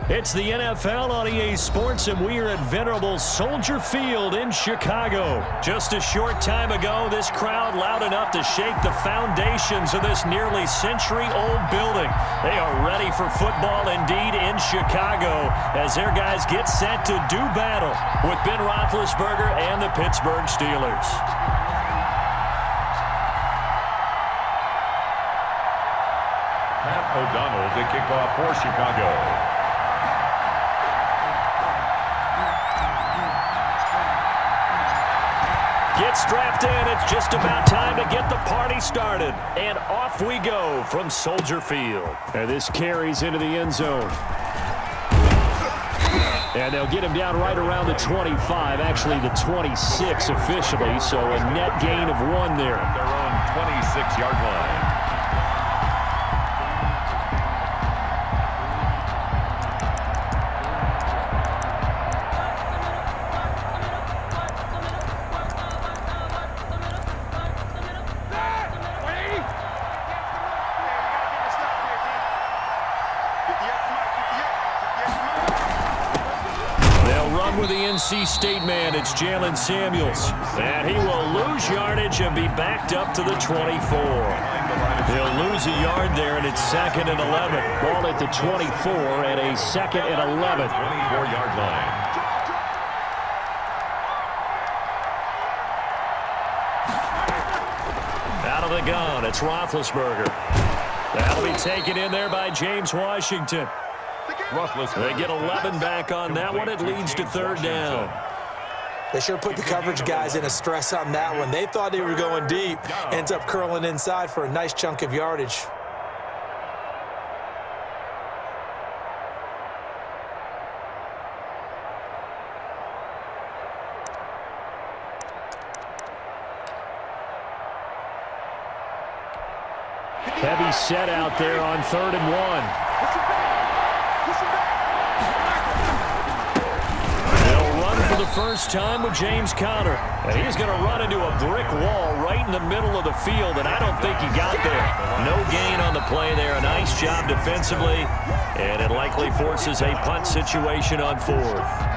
It's the NFL on EA Sports, and we are at venerable Soldier Field in Chicago. Just a short time ago, this crowd loud enough to shake the foundations of this nearly century-old building. They are ready for football indeed in Chicago as their guys get set to do battle with Ben Roethlisberger and the Pittsburgh Steelers. Pat O'Donnell to kick off for Chicago. Get strapped in. It's just about time to get the party started. And off we go from Soldier Field. And this carries into the end zone. And they'll get him down right around the 25, actually the 26 officially, so a net gain of 1 there. At their own 26-yard line. With the NC State man, it's Jalen Samuels. And he will lose yardage and be backed up to the 24. He'll lose a yard there, and it's 2nd and 11. Ball at the 24 and a 2nd and 11. 24-yard line. Out of the gun, it's Roethlisberger. That'll be taken in there by James Washington. They get 11 back on that one. It leads to 3rd down. They sure put the coverage guys in a stress on that one. They thought they were going deep. Ends up curling inside for a nice chunk of yardage. Heavy set out there on 3rd and 1. For the first time with James Conner. And he's going to run into a brick wall right in the middle of the field, and I don't think he got there. No gain on the play there. A nice job defensively, and it likely forces a punt situation on 4th.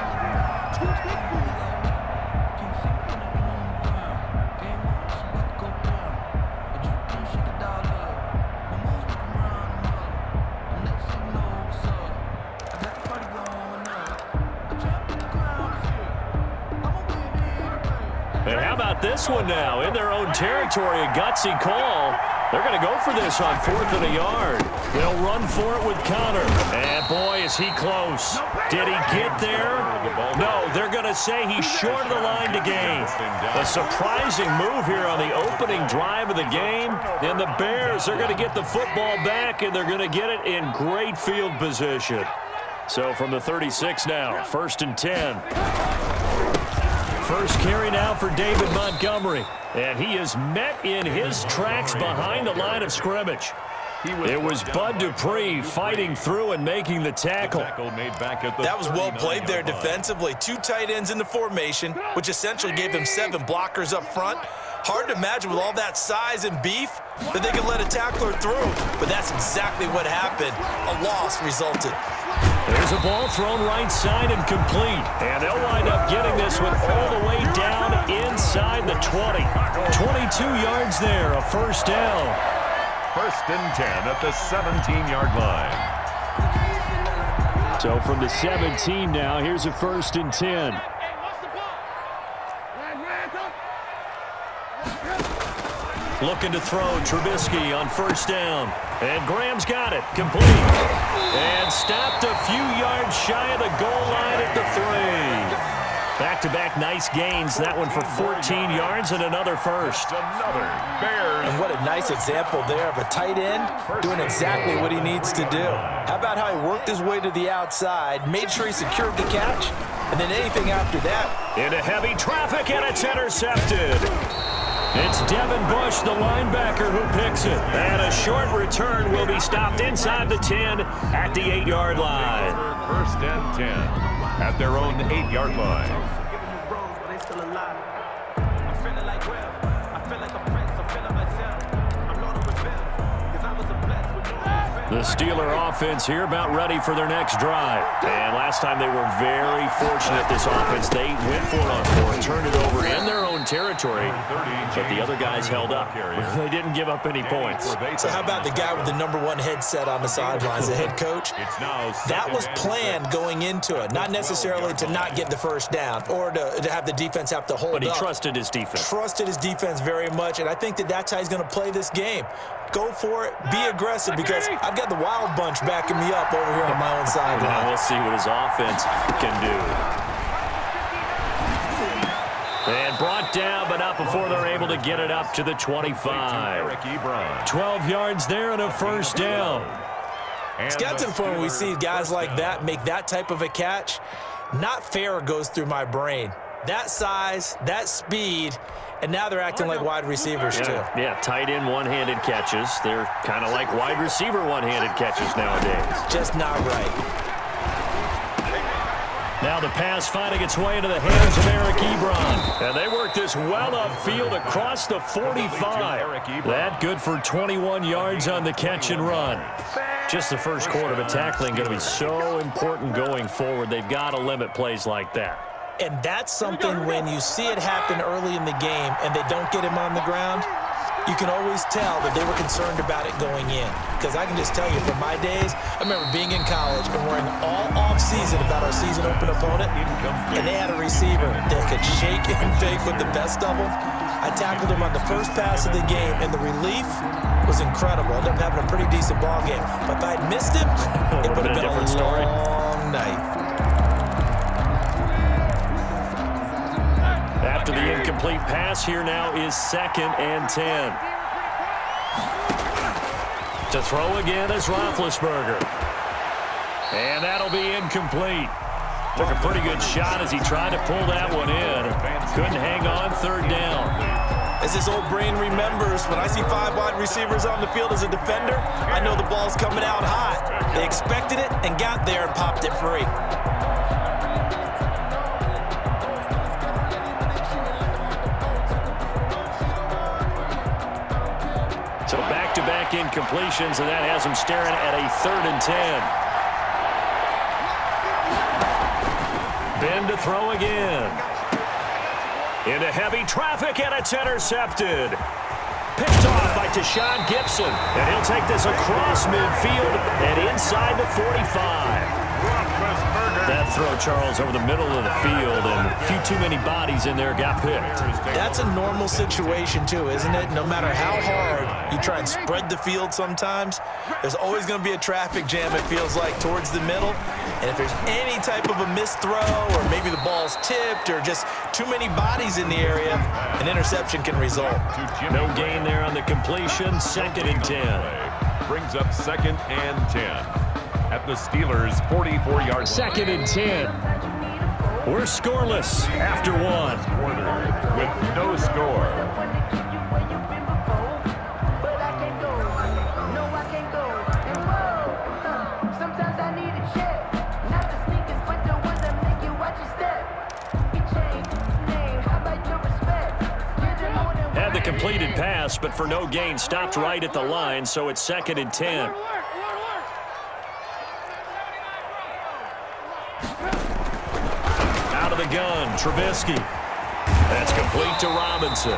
And how about this one now? In their own territory, a gutsy call. They're going to go for this on 4th and a yard. They'll run for it with Conner. And boy, is he close. Did he get there? No, they're going to say he's short of the line to gain. A surprising move here on the opening drive of the game. And the Bears are going to get the football back, and they're going to get it in great field position. So from the 36 now, 1st and 10. First carry now for David Montgomery. And he is met in his tracks behind the line of scrimmage. It was Bud Dupree fighting through and making the tackle. That was well played there defensively. 2 tight ends in the formation, which essentially gave them 7 blockers up front. Hard to imagine with all that size and beef that they could let a tackler through. But that's exactly what happened. A loss resulted. There's a ball thrown right side and complete. And they'll wind up getting this one all the way down inside the 20. 22 yards there, a 1st down. 1st and 10 at the 17-yard line. So from the 17 now, here's a 1st and 10. Looking to throw Trubisky on 1st down. And Graham's got it. Complete. And stopped a few yards shy of the goal line at the 3. Back-to-back nice gains. That one for 14 yards and another 1st. Another Bears. And what a nice example there of a tight end doing exactly what he needs to do. How about how he worked his way to the outside, made sure he secured the catch, and then anything after that. Into heavy traffic, and it's intercepted. It's Devin Bush, the linebacker, who picks it. And a short return will be stopped inside the 10 at the 8-yard line. 1st and 10 at their own 8-yard line. The Steeler offense here about ready for their next drive. And last time they were very fortunate, this offense. They went for it on fourth, turned it over in their own territory, but the other guys held up. They didn't give up any points. So how about the guy with the #1 headset on the sidelines, the head coach? That was planned going into it, not necessarily to not get the first down or to have the defense have to hold up. But he trusted his defense. Trusted his defense very much, and I think that's how he's going to play this game. Go for it. Be aggressive, because I've got the wild bunch backing me up over here on my own sideline. Now we'll see what his offense can do. And brought down, but not before they're able to get it up to the 25. 12 yards there and a first down. It's got to the point when we see guys like that make that type of a catch, not fair goes through my brain. That size, that speed, and now they're acting like wide receivers too. Yeah, tight end one-handed catches. They're kind of like wide receiver one-handed catches nowadays. Just not right. Now the pass finding its way into the hands of Eric Ebron. And they work this well upfield across the 45. That good for 21 yards on the catch and run. Just the first quarter, but tackling going to be so important going forward. They've got to limit plays like that. And that's something when you see it happen early in the game and they don't get him on the ground, you can always tell that they were concerned about it going in. Because I can just tell you, from my days, I remember being in college and worrying all off-season about our season open opponent, and they had a receiver that could shake and bake with the best of them. I tackled him on the first pass of the game, and the relief was incredible. I ended up having a pretty decent ball game. But if I had missed him, it would have been a long night. After the incomplete pass, here now is 2nd and 10. To throw again is Roethlisberger. And that'll be incomplete. Took a pretty good shot as he tried to pull that one in. Couldn't hang on, 3rd down. As this old brain remembers, when I see 5 wide receivers on the field as a defender, I know the ball's coming out hot. They expected it and got there and popped it free. So back-to-back incompletions, and that has him staring at a 3rd and 10. Ben to throw again. Into heavy traffic, and it's intercepted. Picked off by Tashawn Gibson, and he'll take this across midfield and inside the 45. That throw, Charles, over the middle of the field, and a few too many bodies in there got picked. That's a normal situation, too, isn't it? No matter how hard you try and spread the field sometimes, there's always going to be a traffic jam, it feels like, towards the middle. And if there's any type of a missed throw, or maybe the ball's tipped, or just too many bodies in the area, an interception can result. No gain there on the completion, 2nd and 10. Brings up 2nd and 10. At the Steelers' 44-yard line. 2nd and 10. We're scoreless after 1. With no score. Had the completed pass, but for no gain, stopped right at the line, so it's 2nd and 10. The gun, Trubisky. That's complete to Robinson.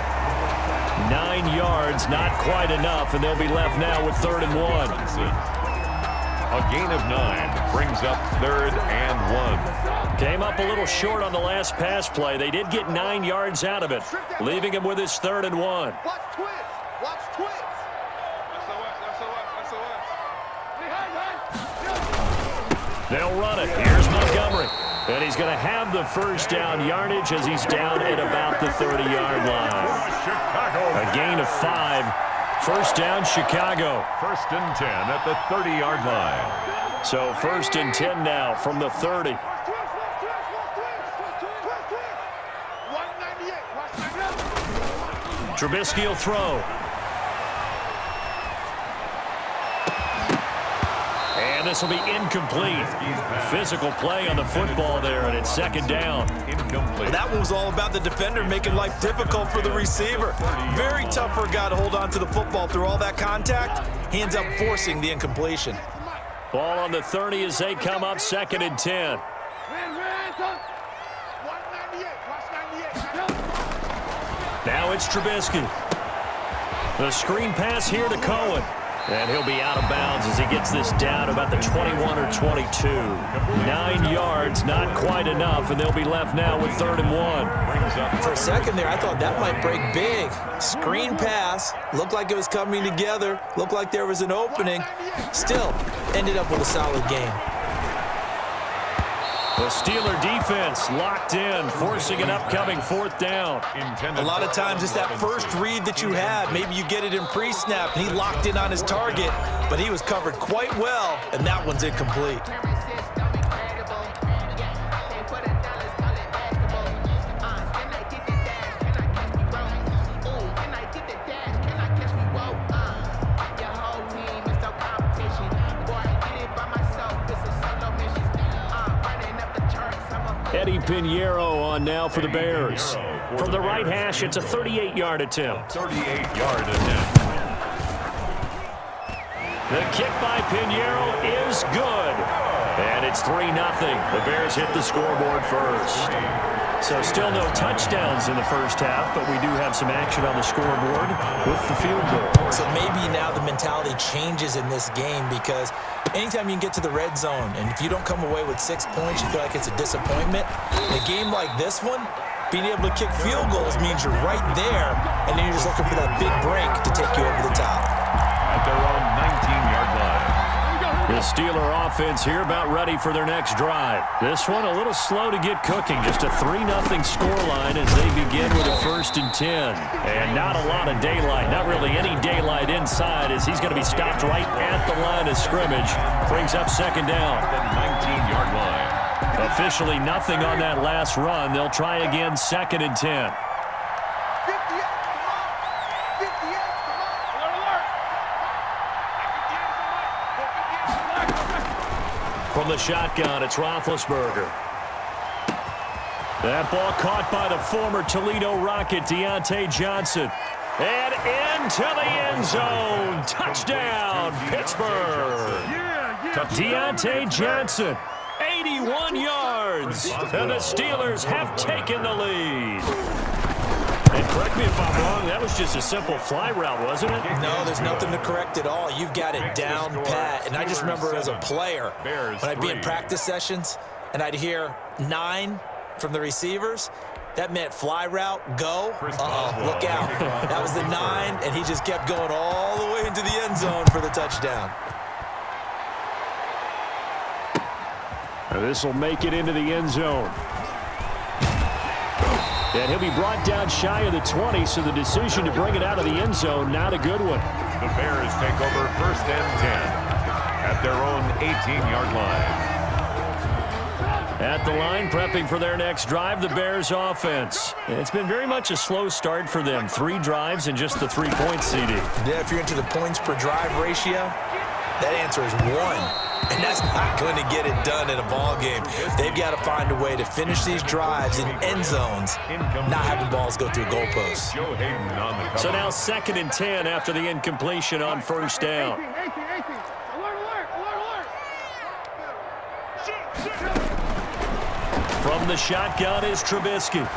9 yards, not quite enough, and they'll be left now with 3rd and 1. A gain of 9 brings up 3rd and 1. Came up a little short on the last pass play. They did get 9 yards out of it, leaving him with his 3rd and 1. Watch twins. Watch twins. They'll run it. Here's Montgomery. And he's going to have the first down yardage as he's down at about the 30-yard line. A gain of 5. First down, Chicago. 1st and 10 at the 30-yard line. So 1st and 10 now from the 30. Trubisky will throw. And this will be incomplete. Physical play on the football there, and it's 2nd down. Well, that one was all about the defender making life difficult for the receiver. Very tough for a guy to hold on to the football through all that contact. He ends up forcing the incompletion. Ball on the 30 as they come up 2nd and 10. Now it's Trubisky. The screen pass here to Cohen. And he'll be out of bounds as he gets this down about the 21 or 22. 9 yards, not quite enough, and they'll be left now with 3rd and 1. For a second there, I thought that might break big. Screen pass, looked like it was coming together, looked like there was an opening. Still, ended up with a solid game. The Steeler defense locked in, forcing an upcoming 4th down. A lot of times it's that first read that you have. Maybe you get it in pre-snap, and he locked in on his target, but he was covered quite well, and that one's incomplete. Eddie Pinheiro on now for the Bears. From the right hash, it's a 38-yard attempt. 38-yard attempt. The kick by Pinheiro is good. And it's 3-0. The Bears hit the scoreboard first. So still no touchdowns in the first half, but we do have some action on the scoreboard with the field goal. So maybe now the mentality changes in this game, because anytime you can get to the red zone, and if you don't come away with 6 points, you feel like it's a disappointment. In a game like this one, being able to kick field goals means you're right there, and then you're just looking for that big break to take you over the top. At their own 19-yard line. The Steeler offense here about ready for their next drive. This one a little slow to get cooking. Just a 3-0 scoreline as they begin with a 1st and 10. And not a lot of daylight. Not really any daylight inside as he's going to be stopped right at the line of scrimmage. Brings up 2nd down. The 19-yard line. Officially nothing on that last run. They'll try again 2nd and 10. From the shotgun, it's Roethlisberger. That ball caught by the former Toledo Rocket, Deontay Johnson. And into the end zone. Touchdown, Pittsburgh. Deontay Johnson, 81 yards. And the Steelers have taken the lead. And correct me if I'm wrong, that was just a simple fly route, wasn't it? No, there's nothing to correct at all. You've got it down pat. And I just remember as a player, when I'd be in practice sessions and I'd hear 9 from the receivers, that meant fly route, go. Uh-oh, look out. That was the 9, and he just kept going all the way into the end zone for the touchdown. This will make it into the end zone. And he'll be brought down shy of the 20, so the decision to bring it out of the end zone, not a good one. The Bears take over 1st and 10 at their own 18-yard line. At the line, prepping for their next drive, the Bears offense. It's been very much a slow start for them. 3 drives and just the 3-point CD. Yeah, if you're into the points per drive ratio, that answer is 1. And that's not going to get it done in a ball game. They've got to find a way to finish these drives in end zones, not having balls go through goalposts. So now 2nd and 10 after the incompletion on 1st down. From the shotgun is Trubisky.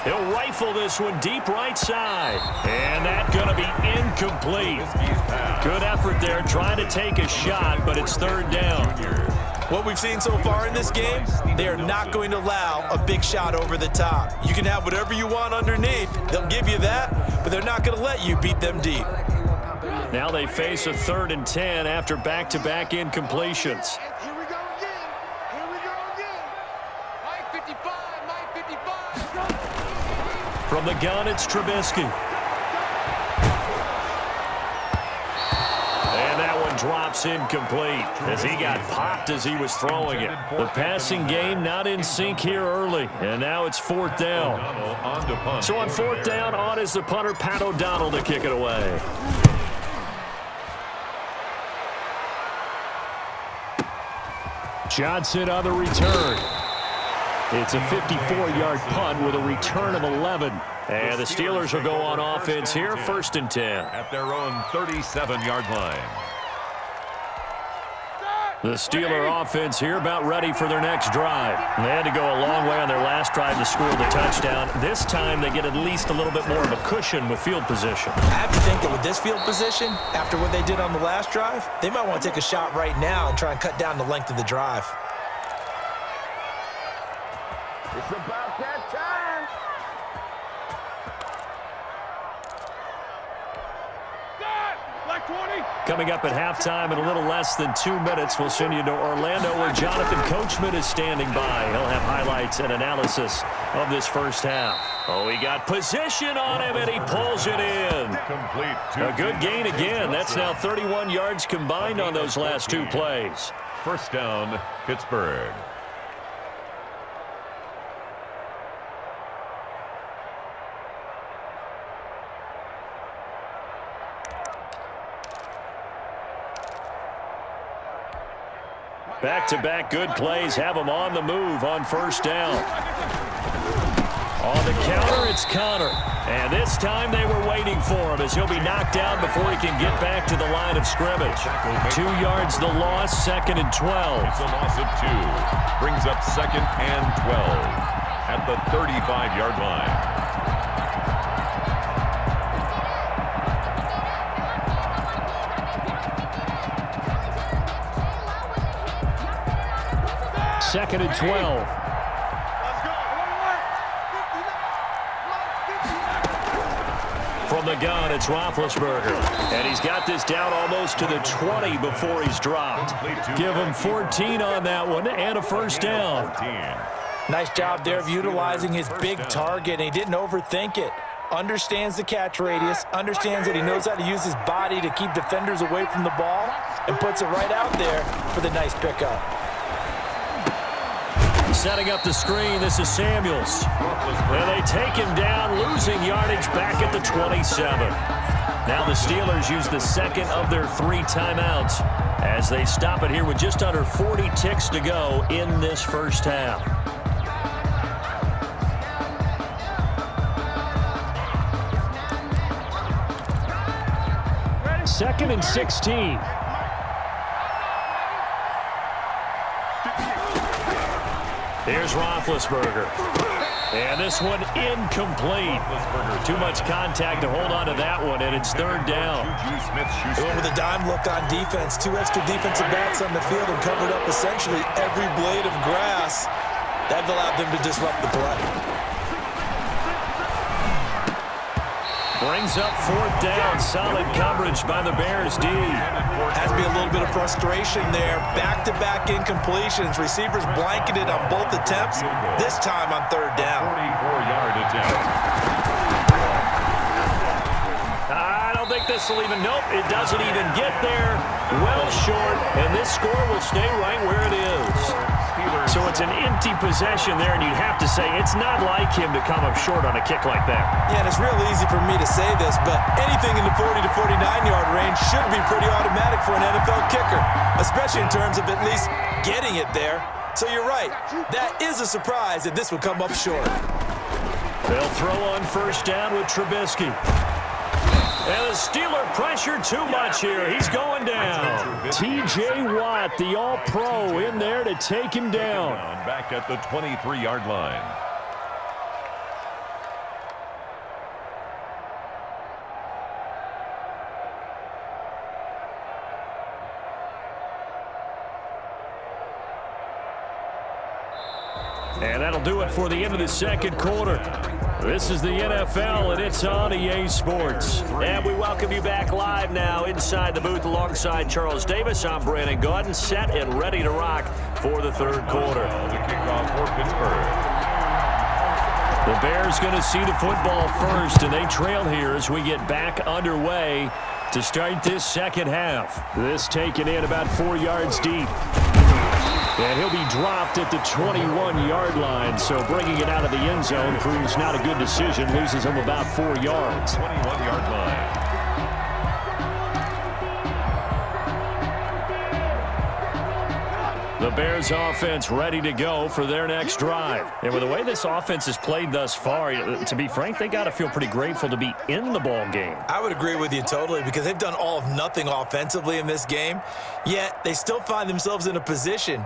He'll rifle this one deep right side. And that's going to be incomplete. Good effort there, trying to take a shot, but it's 3rd down. What we've seen so far in this game, they are not going to allow a big shot over the top. You can have whatever you want underneath. They'll give you that, but they're not going to let you beat them deep. Now they face a 3rd and 10 after back-to-back incompletions. Here we go again. Here we go again. Mike 55, Mike 55. From the gun, it's Trubisky. And that one drops incomplete as he got popped as he was throwing it. The passing game not in sync here early, and now it's 4th down. So on 4th down, on is the punter, Pat O'Donnell, to kick it away. Johnson on the return. It's a 54-yard punt with a return of 11. And the Steelers will go on offense here, 1st and 10. At their own 37-yard line. The Steeler offense here about ready for their next drive. They had to go a long way on their last drive to score the touchdown. This time they get at least a little bit more of a cushion with field position. I have to think that with this field position, after what they did on the last drive, they might want to take a shot right now and try and cut down the length of the drive. It's about that time. Like 20. Coming up at halftime in a little less than 2 minutes, we'll send you to Orlando where Jonathan Coachman is standing by. He'll have highlights and analysis of this first half. Oh, he got position on him, and he pulls it in. Complete. A good gain again. That's now 31 yards combined on those last 2 plays. First down, Pittsburgh. Back-to-back good plays have him on the move on first down. On the counter, it's Connor. And this time they were waiting for him as he'll be knocked down before he can get back to the line of scrimmage. 2 yards the loss, 2nd and 12. It's a loss of 2. Brings up 2nd and 12 at the 35-yard line. Second and 12. From the gun, it's Roethlisberger. And he's got this down almost to the 20 before he's dropped. Give him 14 on that one and a first down. Nice job there of utilizing his big target, and he didn't overthink it. Understands the catch radius, understands that he knows how to use his body to keep defenders away from the ball, and puts it right out there for the nice pickup. Setting up the screen, this is Samuels. And they take him down, losing yardage back at the 27. Now the Steelers use the second of their 3 timeouts as they stop it here with just under 40 ticks to go in this first half. Second and 16. Here's Roethlisberger. And this one incomplete. Too much contact to hold on to that one, and it's 3rd down. Going with a dime look on defense. 2 extra defensive backs on the field and covered up essentially every blade of grass. That allowed them to disrupt the play. Brings up 4th down. Solid coverage by the Bears D. Has to be a little bit of frustration there. Back-to-back incompletions. Receivers blanketed on both attempts, this time on 3rd down. 44-yard attempt. I don't think this will even, nope, it doesn't even get there. Well short, and this score will stay right where it is. So it's an empty possession there, and you'd have to say it's not like him to come up short on a kick like that. Yeah, and it's real easy for me to say this, but anything in the 40 to 49-yard range should be pretty automatic for an NFL kicker, especially in terms of at least getting it there. So you're right. That is a surprise that this would come up short. They'll throw on first down with Trubisky. And the Steeler pressure too much here. He's going down. T.J. Watt, the All-Pro, in there to take him down. Back at the 23-yard line. And that'll do it for the end of the second quarter. This is the NFL, and it's on EA Sports. And we welcome you back live now inside the booth alongside Charles Davis. I'm Brandon Gaudin, set and ready to rock for the third quarter. The kickoff for Pittsburgh. The Bears going to see the football first, and they trail here as we get back underway to start this second half. This taken in about 4 yards deep. And he'll be dropped at the 21-yard line, so bringing it out of the end zone proves not a good decision. Loses him about 4 yards. 21-yard line. The Bears offense ready to go for their next drive. And with the way this offense has played thus far, to be frank, they got to feel pretty grateful to be in the ball game. I would agree with you totally because they've done all of nothing offensively in this game, yet they still find themselves in a position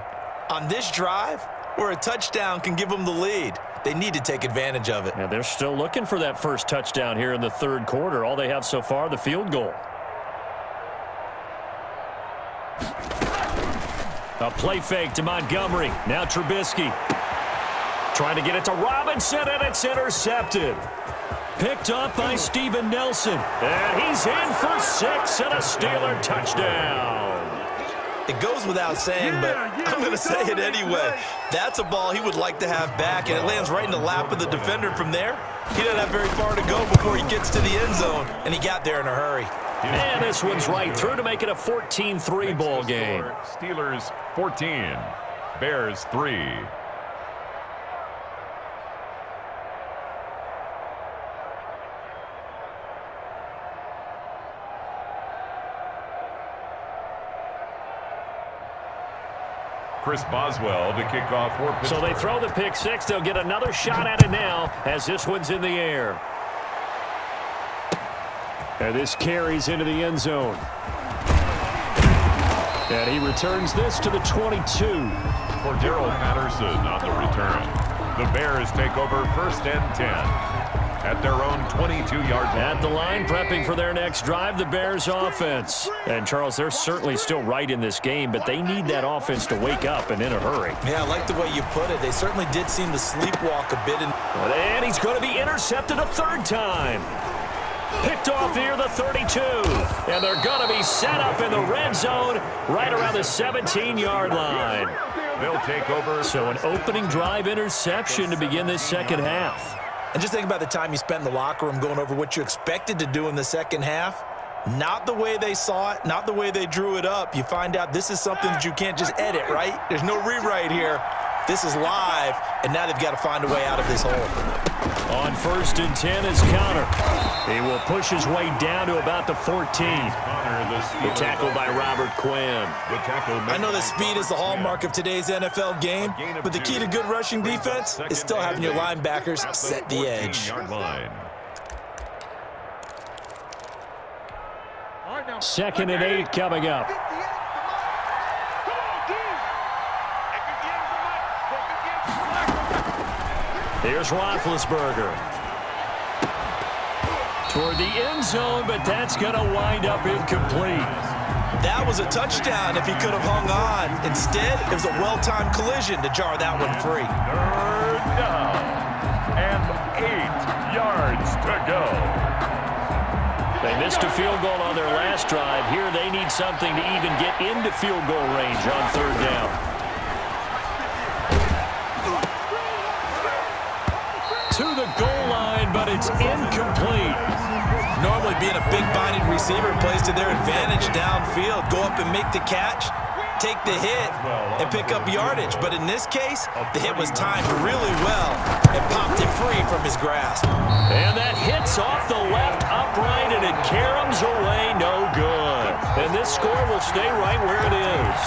on this drive where a touchdown can give them the lead. They need to take advantage of it. And they're still looking for that first touchdown here in the third quarter. All they have so far, the field goal. A play fake to Montgomery. Now Trubisky. Trying to get it to Robinson, and it's intercepted. Picked up by Steven Nelson. And he's in for 6 and a Steeler touchdown. It goes without saying, but I'm going to say it anyway. That's a ball he would like to have back, and it lands right in the lap of the defender from there. He doesn't have very far to go before he gets to the end zone, and he got there in a hurry. And this one's right through to make it a 14-3 ball game. Steelers 14, Bears 3. Chris Boswell to kick off for Pittsburgh. So they throw the pick six. They'll get another shot at it now as this one's in the air. And this carries into the end zone. And he returns this to the 22. For Darrell Patterson on the return. The Bears take over 1st and 10 at their own 22-yard line. At the line, prepping for their next drive, the Bears offense. And, Charles, they're certainly still right in this game, but they need that offense to wake up and in a hurry. Yeah, I like the way you put it. They certainly did seem to sleepwalk a bit. And he's going to be intercepted a third time. Picked off near the 32. And they're going to be set up in the red zone right around the 17-yard line. They'll take over. So an opening drive interception to begin this second half. And just think about the time you spent in the locker room going over what you expected to do in the second half. Not the way they saw it, not the way they drew it up. You find out this is something that you can't just edit, right? There's no rewrite here. This is live, and now they've got to find a way out of this hole. On 1st and 10 is Connor. He will push his way down to about the 14. The tackle by Robert Quinn. I know that speed is the hallmark of today's NFL game, but the key to good rushing defense is still having your linebackers set the edge. 2nd and 8 coming up. Here's Roethlisberger. Toward the end zone, but that's going to wind up incomplete. That was a touchdown if he could have hung on. Instead, it was a well-timed collision to jar that one free. 3rd down and 8 yards to go. They missed a field goal on their last drive. Here they need something to even get into field goal range on 3rd down. To the goal line, but it's incomplete. Normally being a big-bodied receiver plays to their advantage downfield. Go up and make the catch, take the hit, and pick up yardage. But in this case, the hit was timed really well and popped it free from his grasp. And that hits off the left upright, and it caroms away no good. And this score will stay right where it is.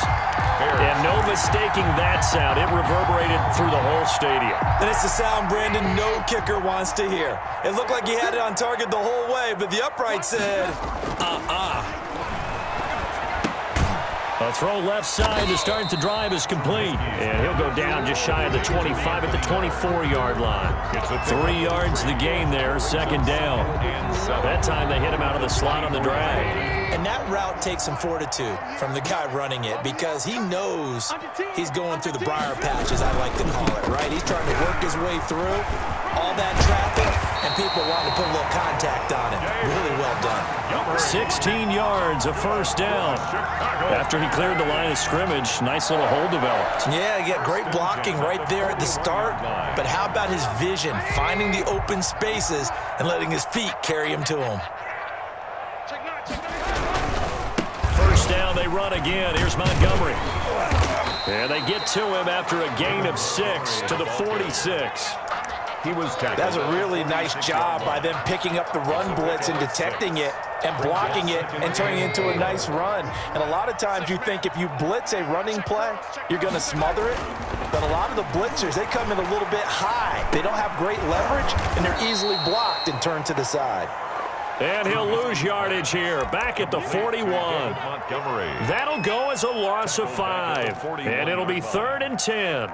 And no mistaking that sound. It reverberated through the whole stadium. And it's the sound Brandon no kicker wants to hear. It looked like he had it on target the whole way, but the upright said, A throw left side to start the drive is complete. And he'll go down just shy of the 25 at the 24-yard line. 3 yards the gain there, 2nd down. That time they hit him out of the slot on the drag. And that route takes some fortitude from the guy running it because he knows he's going through the briar patch, as I like to call it, right? He's trying to work his way through all that traffic and people wanting to put a little contact on him. Really well done. 16 yards, a 1st down. After he cleared the line of scrimmage, nice little hole developed. Yeah, he got great blocking right there at the start. But how about his vision, finding the open spaces and letting his feet carry him to him? 1st down, they run again. Here's Montgomery. And they get to him after a gain of 6 to the 46. He was tackled. That's a really nice job by them picking up the run blitz and detecting it and blocking it and turning it into a nice run. And a lot of times you think if you blitz a running play, you're going to smother it. But a lot of the blitzers, they come in a little bit high. They don't have great leverage, and they're easily blocked and turned to the side. And he'll lose yardage here, back at the 41. That'll go as a loss of 5. And it'll be 3rd and 10.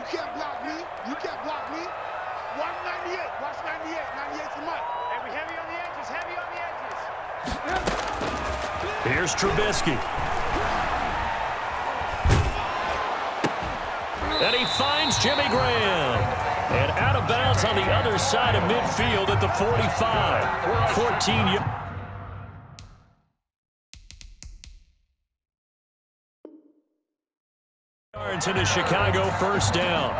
You can't block me. You can't block me. 198. Watch 98. 98 to Mike. Heavy on the edges. Heavy on the edges. Here's Trubisky. And he finds Jimmy Graham. And out of bounds on the other side of midfield at the 45. 14 yards into Chicago, first down.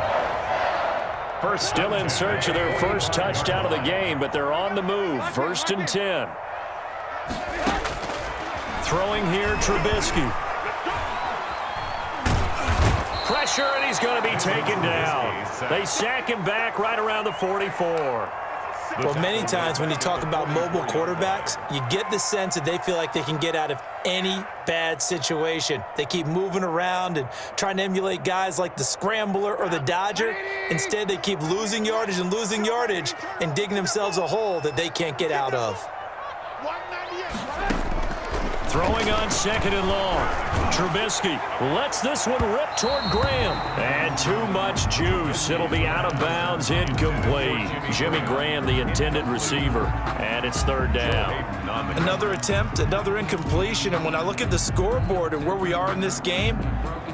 Still in search of their first touchdown of the game, but they're on the move. 1st and 10. Throwing here, Trubisky. Pressure, and he's going to be taken down. They sack him back right around the 44. Well, many times when you talk about mobile quarterbacks, you get the sense that they feel like they can get out of any bad situation. They keep moving around and trying to emulate guys like the Scrambler or the Dodger. Instead, they keep losing yardage and digging themselves a hole that they can't get out of. Throwing on 2nd and long. Trubisky lets this one rip toward Graham. And too much juice. It'll be out of bounds, incomplete. Jimmy Graham, the intended receiver. And it's 3rd down. Another attempt, another incompletion. And when I look at the scoreboard and where we are in this game,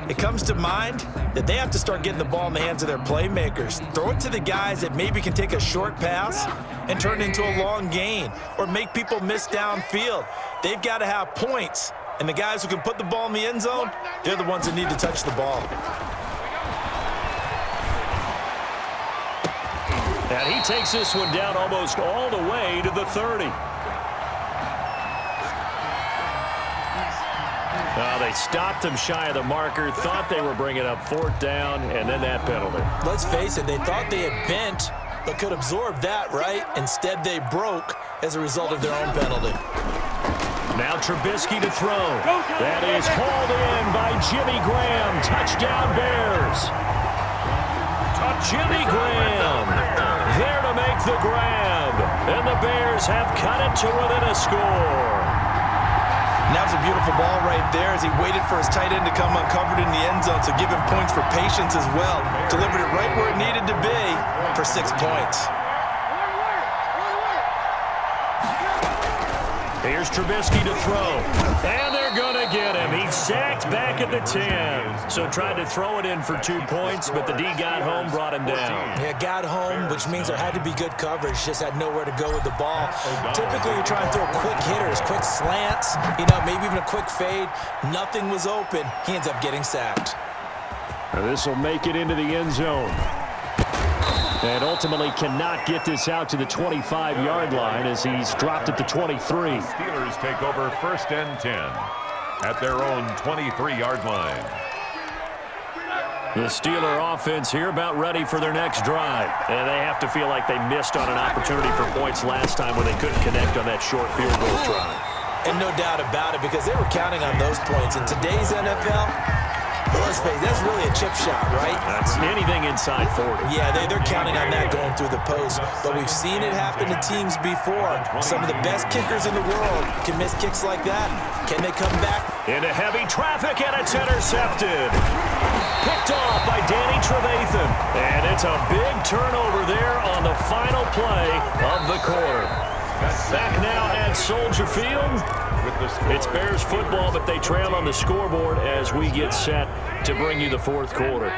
it comes to mind that they have to start getting the ball in the hands of their playmakers. Throw it to the guys that maybe can take a short pass and turn it into a long gain or make people miss downfield. They've got to have points. And the guys who can put the ball in the end zone, they're the ones that need to touch the ball. And he takes this one down almost all the way to the 30. They stopped him shy of the marker, thought they were bringing up 4th down, and then that penalty. Let's face it, they thought they had bent, but could absorb that, right? Instead, they broke as a result of their own penalty. Now Trubisky to throw. That is hauled in by Jimmy Graham. Touchdown Bears. Jimmy Graham there to make the grab. And the Bears have cut it to within a score. And that was a beautiful ball right there as he waited for his tight end to come uncovered in the end zone. So give him points for patience as well. Delivered it right where it needed to be for 6 points. Here's Trubisky to throw. And they're going to get him. He's sacked back at the 10. So tried to throw it in for 2 points, but the D got home, brought him down. Yeah, got home, which means there had to be good coverage. Just had nowhere to go with the ball. Typically, you're trying to throw quick hitters, quick slants, maybe even a quick fade. Nothing was open. He ends up getting sacked. This will make it into the end zone. And ultimately cannot get this out to the 25-yard line as he's dropped at the 23. Steelers take over 1st and 10 at their own 23-yard line. The Steeler offense here about ready for their next drive. And they have to feel like they missed on an opportunity for points last time when they couldn't connect on that short field goal try. And no doubt about it, because they were counting on those points. In today's NFL, let's face it, that's really a chip shot, right? That's anything inside 40. Yeah, they're counting on that going through the post. But we've seen it happen to teams before. Some of the best kickers in the world can miss kicks like that. Can they come back? Into heavy traffic, and it's intercepted. Picked off by Danny Trevathan. And it's a big turnover there on the final play of the quarter. Back now at Soldier Field. It's Bears football, but they trail on the scoreboard as we get set to bring you the 4th quarter.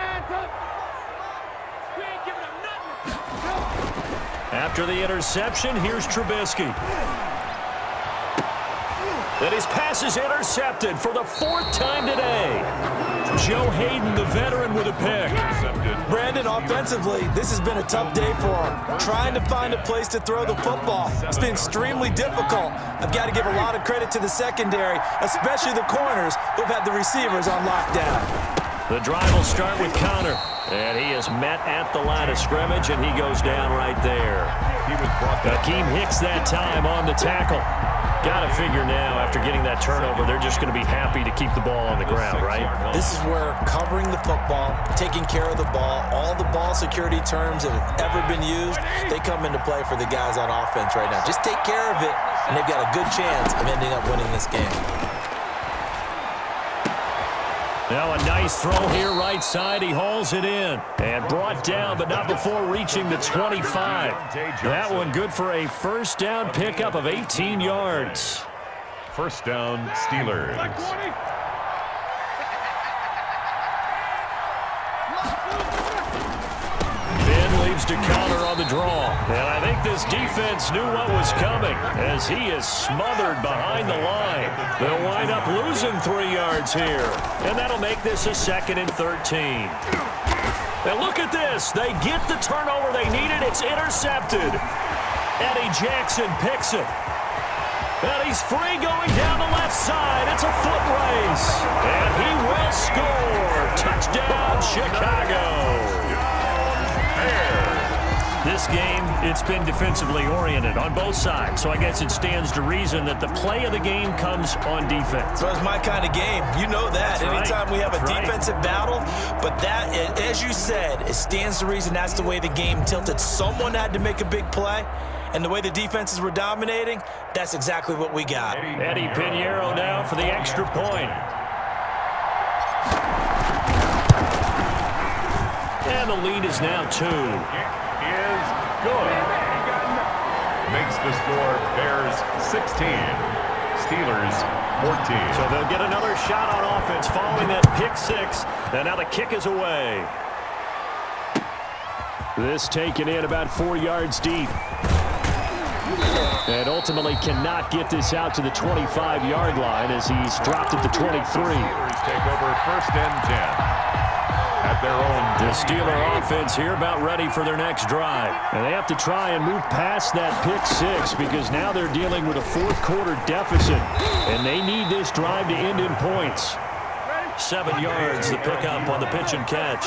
After the interception, here's Trubisky. And his pass is intercepted for the 4th time today. Joe Hayden, the veteran, with a pick. Brandon, offensively, this has been a tough day for him. Trying to find a place to throw the football. It's been extremely difficult. I've got to give a lot of credit to the secondary, especially the corners who've had the receivers on lockdown. The drive will start with Connor. And he is met at the line of scrimmage, and he goes down right there. Akeem Hicks that time on the tackle. Got to figure now, after getting that turnover, they're just going to be happy to keep the ball on the ground, right? This is where covering the football, taking care of the ball, all the ball security terms that have ever been used, they come into play for the guys on offense right now. Just take care of it, and they've got a good chance of ending up winning this game. Now a nice throw here right side. He hauls it in and brought down, but not before reaching the 25. That one good for a first down pickup of 18 yards. First down, Steelers. Ben leaves to Connor on the draw. And I think this defense knew what was coming as he is smothered behind the line. They'll wind up losing 3 yards here. And that'll make this a 2nd and 13. Now look at this. They get the turnover they needed. It's intercepted. Eddie Jackson picks it. And he's free going down the left side. It's a foot race. And he will score. Touchdown, Chicago. This game, it's been defensively oriented on both sides, so I guess it stands to reason that the play of the game comes on defense. So it's my kind of game. You know that. That's Anytime right. we have a That's defensive battle, but that, as you said, it stands to reason that's the way the game tilted. Someone had to make a big play, and the way the defenses were dominating, that's exactly what we got. Eddie Pinheiro now for the extra point. And the lead is now 2. Is good. Makes the score Bears 16, Steelers 14. So they'll get another shot on offense following that pick 6. And now the kick is away. This taken in about 4 yards deep. And ultimately cannot get this out to the 25-yard line as he's dropped at the 23. Steelers take over first and 10. At their own. The Steeler offense here about ready for their next drive. And they have to try and move past that pick 6 because now they're dealing with a fourth-quarter deficit. And they need this drive to end in points. 7 yards, the pickup on the pitch and catch.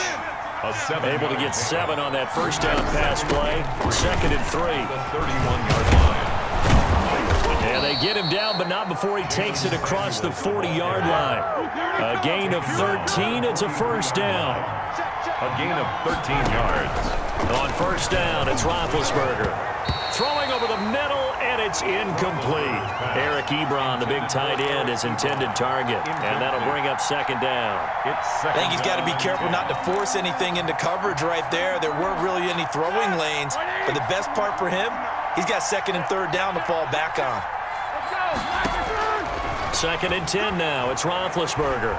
Able to get 7 on that first down pass play. 2nd and 3. The 31-yard line. And they get him down, but not before he takes it across the 40-yard line. A gain of 13. It's a first down. A gain of 13 yards. On first down, it's Roethlisberger. Throwing over the middle, and it's incomplete. Eric Ebron, the big tight end, is intended target. And that'll bring up 2nd down. I think he's got to be careful not to force anything into coverage right there. There weren't really any throwing lanes. But the best part for him, he's got 2nd and 3rd down to fall back on. 2nd and 10 now. It's Roethlisberger.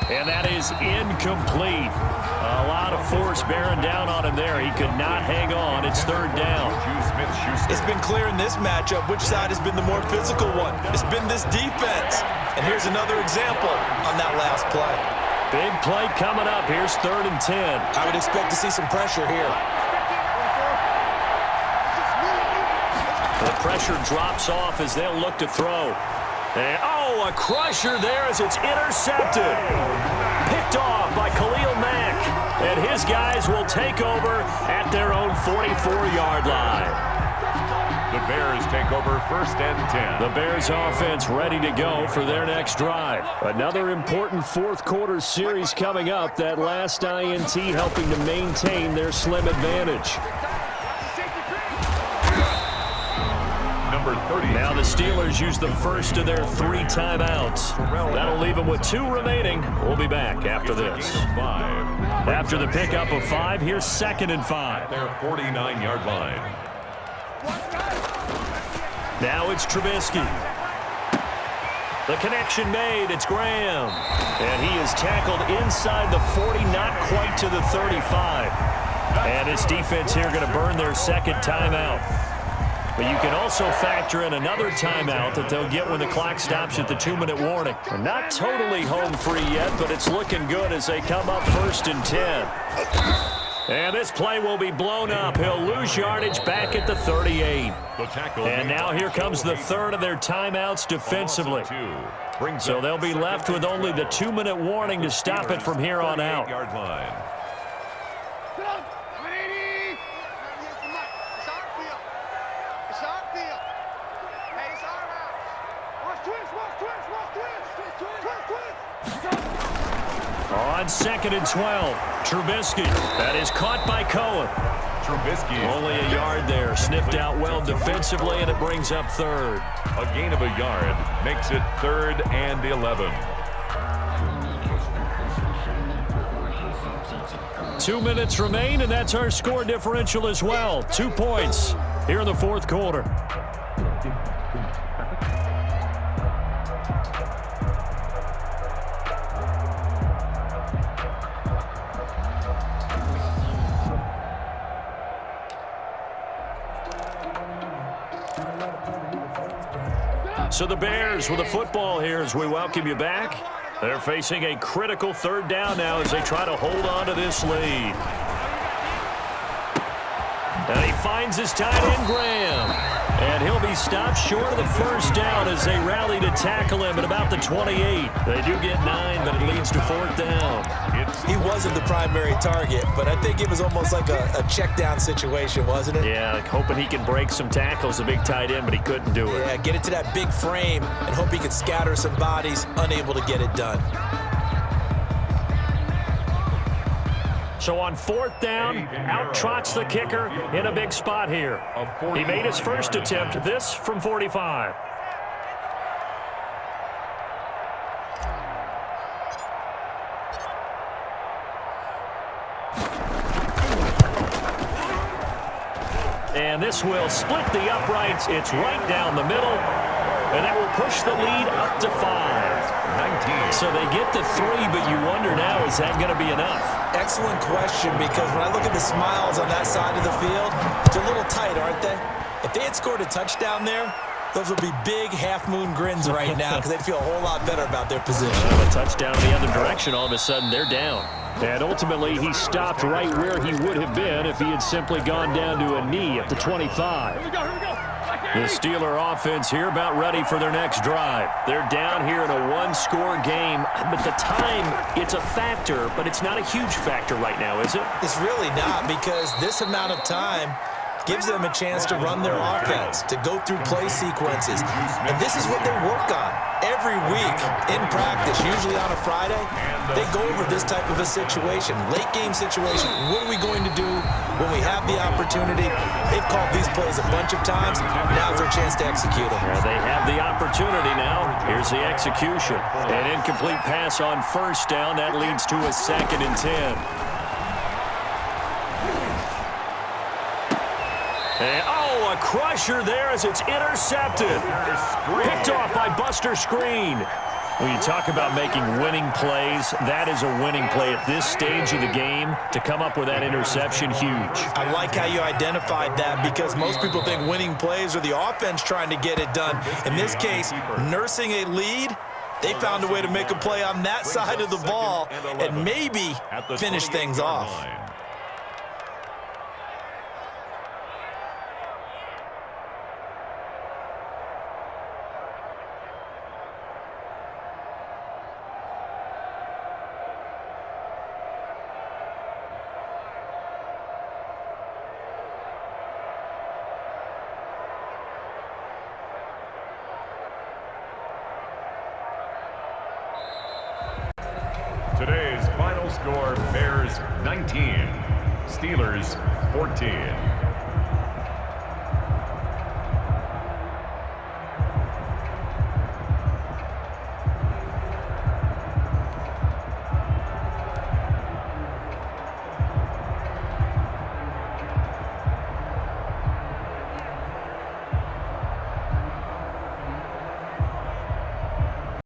And that is incomplete. A lot of force bearing down on him there. He could not hang on. It's 3rd down. It's been clear in this matchup which side has been the more physical one. It's been this defense. And here's another example on that last play. Big play coming up. Here's 3rd and 10. I would expect to see some pressure here. The pressure drops off as they'll look to throw. And, a crusher there as it's intercepted. Picked off by Khalil Mack. And his guys will take over at their own 44-yard line. The Bears take over first and 10. The Bears offense ready to go for their next drive. Another important fourth-quarter series coming up. That last INT helping to maintain their slim advantage. Now the Steelers use the first of their 3 timeouts. That'll leave them with 2 remaining. We'll be back after this. After the pickup of 5, here's 2nd and 5. Their 49-yard line. Now it's Trubisky. The connection made. It's Graham. And he is tackled inside the 40, not quite to the 35. And his defense here going to burn their 2nd timeout. But you can also factor in another timeout that they'll get when the clock stops at the 2-minute warning. They're not totally home free yet, but it's looking good as they come up 1st and 10. And this play will be blown up. He'll lose yardage back at the 38. And now here comes the 3rd of their timeouts defensively. So they'll be left with only the 2-minute warning to stop it from here on out. 48-yard line. On 2nd and 12, Trubisky. That is caught by Cohen. Trubisky. Only a yard there. Sniffed out well defensively, and it brings up 3rd. A gain of a yard makes it 3rd and 11. 2 minutes remain, and that's our score differential as well. 2 points here in the 4th quarter. So the Bears with the football here as we welcome you back. They're facing a critical 3rd down now as they try to hold on to this lead. And he finds his tight end, Graham. And he'll be stopped short of the 1st down as they rally to tackle him at about the 28. They do get 9, but it leads to 4th down. He wasn't the primary target, but I think it was almost like a check down situation, wasn't it? Yeah, like hoping he can break some tackles, the big tight end, but he couldn't do it. Yeah, get it to that big frame and hope he could scatter some bodies, unable to get it done. So on 4th down, out trots the kicker in a big spot here. He made his first attempt, this from 45. And this will split the uprights. It's right down the middle. And that will push the lead up to 5. 19. So they get the 3, but you wonder now, is that going to be enough? Excellent question, because when I look at the smiles on that side of the field, it's a little tight, aren't they? If they had scored a touchdown there, those would be big half-moon grins right now because they'd feel a whole lot better about their position. A touchdown the other direction, all of a sudden they're down. And ultimately, he stopped right where he would have been if he had simply gone down to a knee at the 25. The Steeler offense here about ready for their next drive. They're down here in a 1-score game, but the time, it's a factor, but it's not a huge factor right now, is it? It's really not, because this amount of time gives them a chance to run their offense, to go through play sequences. And this is what they work on every week in practice, usually on a Friday. They go over this type of a situation, late game situation. What are we going to do when we have the opportunity? They've called these plays a bunch of times. Now's their chance to execute them. Well, they have the opportunity now. Here's the execution. An incomplete pass on 1st down. That leads to a 2nd and 10. And, oh, a crusher there as it's intercepted. Picked off by Buster Screen. When you talk about making winning plays, that is a winning play at this stage of the game. To come up with that interception, huge. I like how you identified that, because most people think winning plays are the offense trying to get it done. In this case, nursing a lead, they found a way to make a play on that side of the ball and maybe finish things off. Today's final score, Bears 19, Steelers 14.